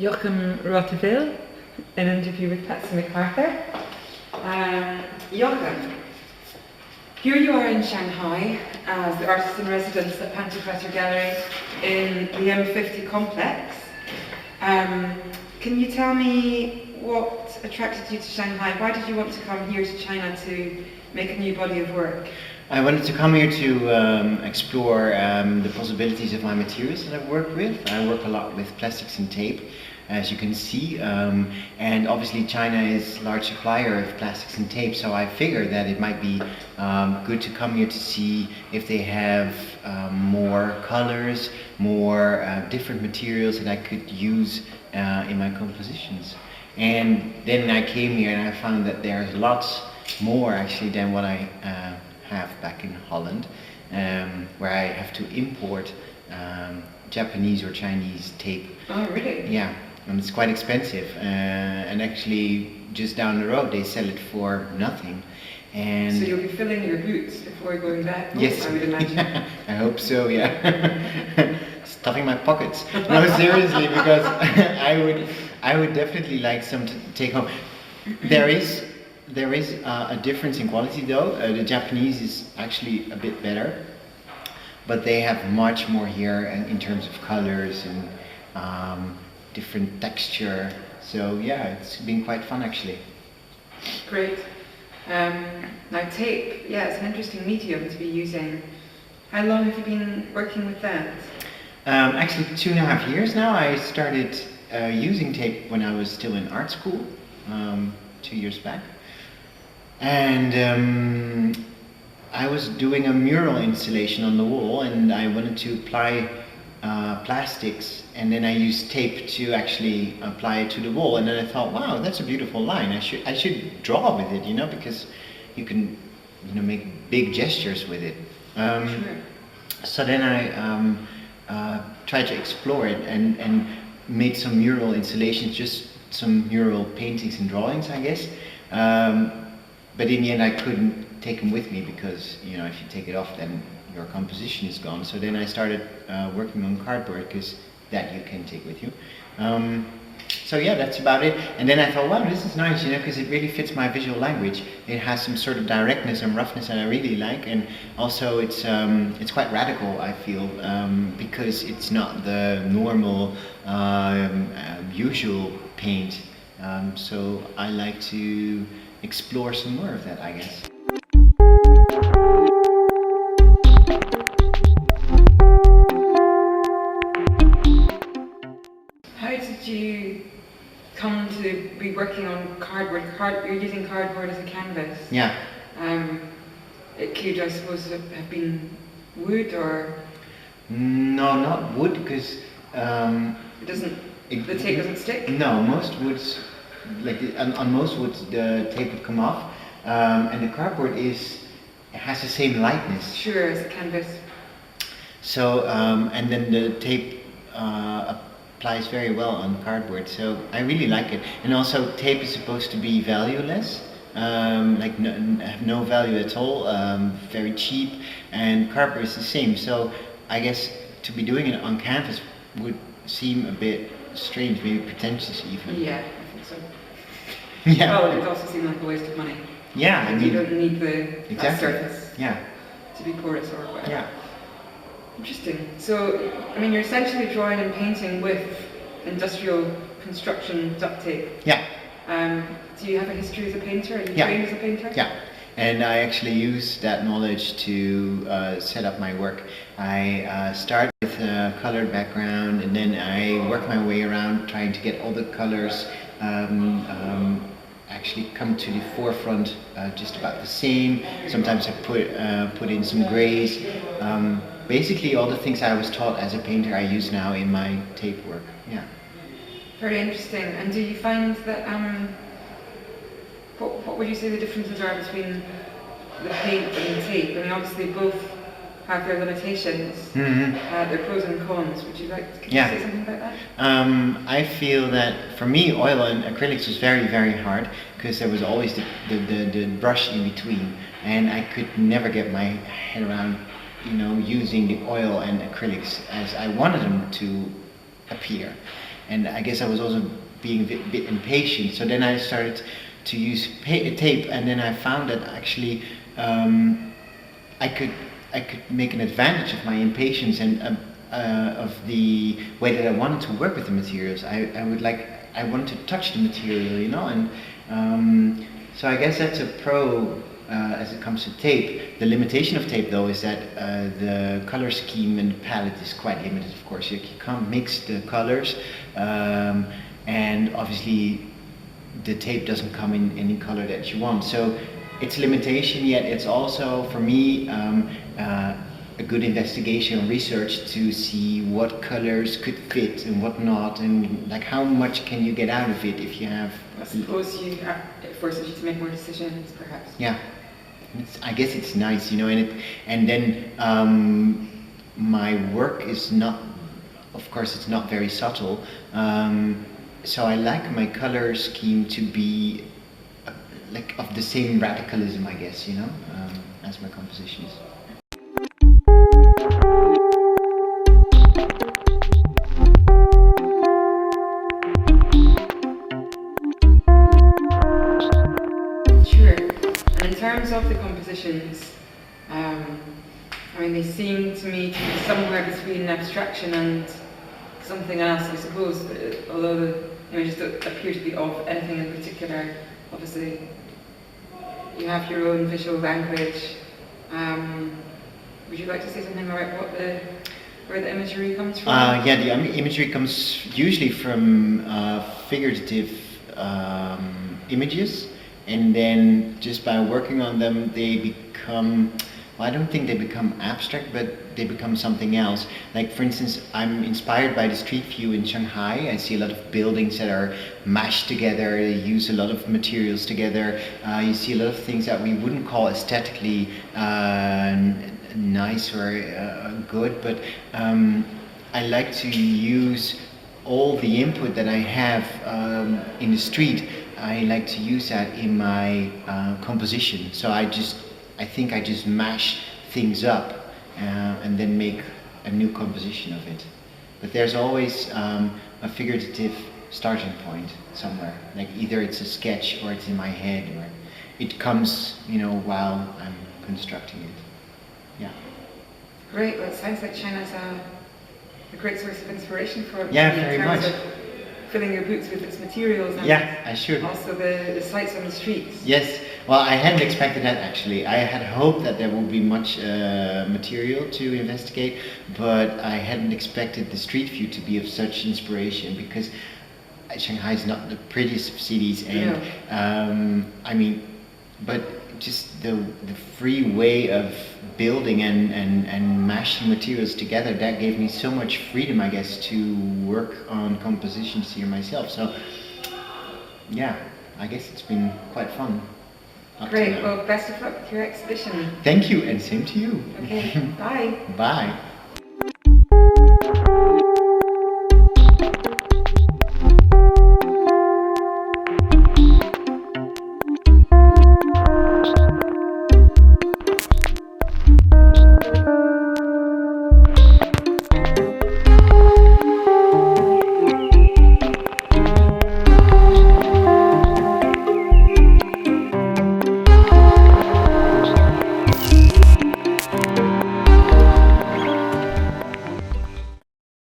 Jochem Rotteveel, an interview with Patsy McArthur. Jochem, here you are in Shanghai as the artist in residence at Pantocrator Gallery in the M50 complex. Can you tell me what attracted you to Shanghai? Why did you want to come here to China to make a new body of work? I wanted to come here to explore the possibilities of my materials that I've worked with. I work a lot with plastics and tape, as you can see, and obviously China is a large supplier of plastics and tape, so I figured that it might be good to come here to see if they have more colors, more different materials that I could use in my compositions. And then I came here and I found that there's lots more actually than what I have back in Holland, where I have to import Japanese or Chinese tape. Oh, really? Yeah, and it's quite expensive. And actually, just down the road, they sell it for nothing. And so you'll be filling your boots before going back home, yes, I would imagine. I hope so. Yeah, stuffing my pockets. No, seriously, because I would definitely like some to take home. There is a difference in quality though. The Japanese is actually a bit better, but they have much more here in terms of colors and different texture. So yeah, it's been quite fun actually. Great. Now tape, yeah, it's an interesting medium to be using. How long have you been working with that? Actually 2.5 years now. I started using tape when I was still in art school, 2 years back. And I was doing a mural installation on the wall, and I wanted to apply plastics, and then I used tape to actually apply it to the wall. And then I thought, wow, that's a beautiful line. I should draw with it, because you can, make big gestures with it. Sure. So then I tried to explore it and made some mural installations, just some mural paintings and drawings, I guess. But in the end I couldn't take them with me because, if you take it off then your composition is gone. So then I started working on cardboard, because that you can take with you. So yeah, that's about it. And then I thought, wow, this is nice, because it really fits my visual language. It has some sort of directness and roughness that I really like, and also it's quite radical, I feel, because it's not the normal, usual paint. So I like to explore some more of that, I guess. how did you come to be working on cardboard? You're using cardboard as a canvas. Yeah. It could, I suppose, have been wood or... No, not wood, because it doesn't... the tape doesn't stick? No, most woods, on most woods the tape would come off, and the cardboard has the same lightness. Sure, as a canvas. So, and then the tape applies very well on cardboard, so I really like it. And also tape is supposed to be valueless, have no value at all, very cheap, and cardboard is the same. So I guess to be doing it on canvas would seem a bit strange, maybe pretentious even. Yeah, I think so. Yeah. Well, it would also seem like a waste of money. Yeah, I mean, you don't need that exactly. surface to be porous or whatever. Yeah. Interesting. So, you're essentially drawing and painting with industrial construction duct tape. Yeah. Do you have a history as a painter? Are you Yeah. trained as a painter? Yeah. And I actually use that knowledge to set up my work. I start with a colored background, and then I work my way around trying to get all the colors actually come to the forefront just about the same. Sometimes I put in some grays. Basically all the things I was taught as a painter I use now in my tape work. Yeah. Very interesting. And do you find that what would you say the differences are between the paint and the tape? Obviously both have their limitations, their pros and cons. Would you could you say something about that? I feel that for me oil and acrylics was very, very hard, because there was always the brush in between, and I could never get my head around using the oil and acrylics as I wanted them to appear. and I guess I was also being a bit impatient. So then I started to use tape, and then I found that actually I could make an advantage of my impatience and of the way that I wanted to work with the materials. I wanted to touch the material, you know, and so I guess that's a pro as it comes to tape. The limitation of tape, though, is that the color scheme and the palette is quite limited. Of course, you can't mix the colors, and obviously the tape doesn't come in any color that you want. So it's a limitation, yet it's also, for me, a good investigation and research to see what colors could fit and what not, and like how much can you get out of it if you have. I suppose it forces you to make more decisions, perhaps. Yeah, I guess it's nice, you know, and then my work is not, of course, it's not very subtle. So I like my color scheme to be like of the same radicalism, I guess, you know, as my compositions. Sure. And in terms of the compositions, I mean, they seem to me to be somewhere between abstraction and something else, I suppose, although the images don't appear to be of anything in particular. Obviously, you have your own visual language. Would you like to say something about where the imagery comes from? Yeah, the imagery comes usually from figurative images, and then just by working on them, they become, well, I don't think they become abstract, but they become something else. Like, for instance, I'm inspired by the street view in Shanghai. I see a lot of buildings that are mashed together. They use a lot of materials together. You see a lot of things that we wouldn't call aesthetically nice or good, but I like to use all the input that I have in the street. I like to use that in my composition. So I think I just mash things up and then make a new composition of it. But there's always a figurative starting point somewhere. Like either it's a sketch or it's in my head, or it comes, you know, while I'm constructing it. Yeah. Great. Well, it sounds like China's a great source of inspiration for you. Yeah, very much. Filling your boots with its materials, and yeah, I should. Also the sights on the streets. Yes, well, I hadn't expected that actually. I had hoped that there would be much material to investigate, but I hadn't expected the street view to be of such inspiration, because Shanghai is not the prettiest of cities, and I mean, but just the free way of building and mashing materials together, that gave me so much freedom, I guess, to work on compositions here myself. So yeah, I guess it's been quite fun. Great, well, best of luck with your exhibition. Thank you, and same to you. Okay, bye. Bye.